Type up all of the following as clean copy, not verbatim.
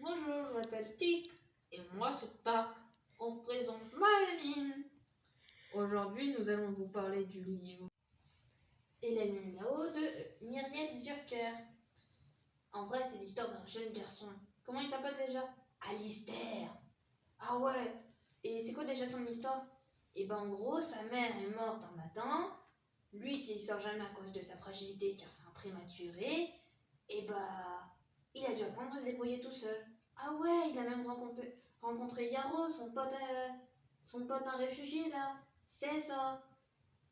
Bonjour, je m'appelle Tic et moi c'est Tac. On présente Madeline. Aujourd'hui, nous allons vous parler du livre Hélène là-haut de Myriel Zurcher. En vrai, c'est l'histoire d'un jeune garçon. Comment il s'appelle déjà? Alistair. Ah ouais. Et c'est quoi déjà son histoire? Et ben en gros, sa mère est morte un matin. Lui qui sort jamais à cause de sa fragilité car c'est un prématuré. Et bah, il a dû apprendre à se débrouiller tout seul. Ah ouais, il a même rencontré Yaro, son pote un réfugié là. C'est ça.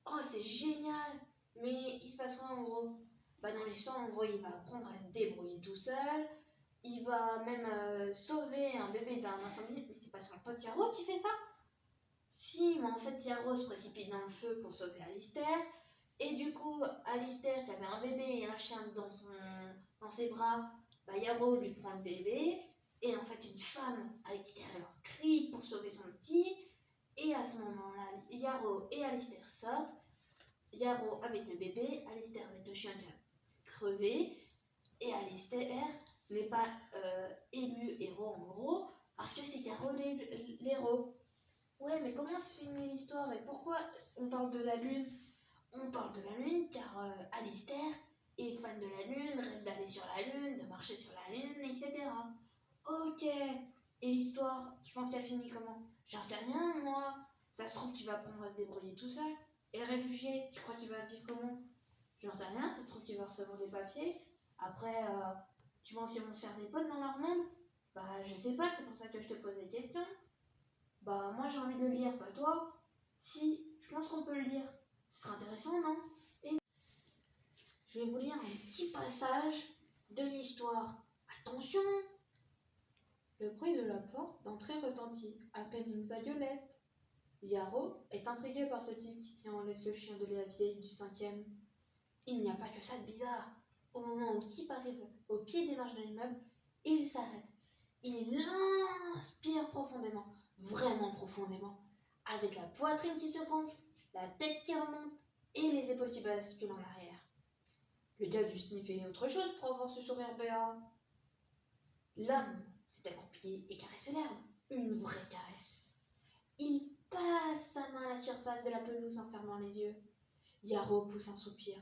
Oh, c'est génial. Mais il se passe quoi en gros? Bah dans l'histoire, en gros, il va apprendre à se débrouiller tout seul. Il va même sauver un bébé d'un incendie. Mais c'est pas son pote Yaro qui fait ça? Si, mais en fait, Yaro se précipite dans le feu pour sauver Alistair. Et du coup, Alistair, qui avait un bébé et un chien dans ses bras, bah, Yaro lui prend le bébé. Et en fait, une femme à l'extérieur crie pour sauver son petit. Et à ce moment-là, Yaro et Alistair sortent. Yaro avec le bébé, Alistair avec le chien qui a crevé. Et Alistair n'est pas élu héros en gros, parce que c'est Yaro l'héros. Ouais, mais comment se finit l'histoire et pourquoi on parle de la Lune? On parle de la Lune car Alistair est fan de la Lune, rêve d'aller sur la Lune, de marcher sur la Lune, etc. Ok. Et l'histoire, tu penses qu'elle finit comment? J'en sais rien, moi. Ça se trouve qu'il va apprendre à se débrouiller tout seul. Et le réfugié, tu crois qu'il va vivre comment? J'en sais rien, ça se trouve qu'il va recevoir des papiers. Après, tu penses qu'ils vont se faire des potes dans leur monde? Bah, je sais pas, c'est pour ça que je te pose des questions. Bah, moi j'ai envie de le lire, pas toi? Si, je pense qu'on peut le lire. Ce sera intéressant, non? Et je vais vous lire un petit passage de l'histoire. Attention! Le bruit de la porte d'entrée retentit, à peine une vaguelette. Yaro est intrigué par ce type qui tient en laisse le chien de la vieille du 5e. Il n'y a pas que ça de bizarre. Au moment où le type arrive au pied des marches de l'immeuble, il s'arrête. Il inspire profondément, vraiment profondément, avec la poitrine qui se gonfle, la tête qui remonte et les épaules qui basculent en arrière. Le gars a dû sniffer autre chose pour avoir ce sourire béat. L'homme s'est accroupi et caresse l'herbe, une vraie caresse. Il passe sa main à la surface de la pelouse en fermant les yeux. Yaro pousse un soupir.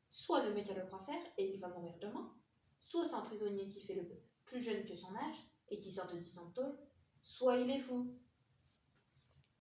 Soit le mec a le cancer et il va mourir demain, soit c'est un prisonnier qui fait le plus jeune que son âge et qui sort de 10 ans de tôle, soit il est fou.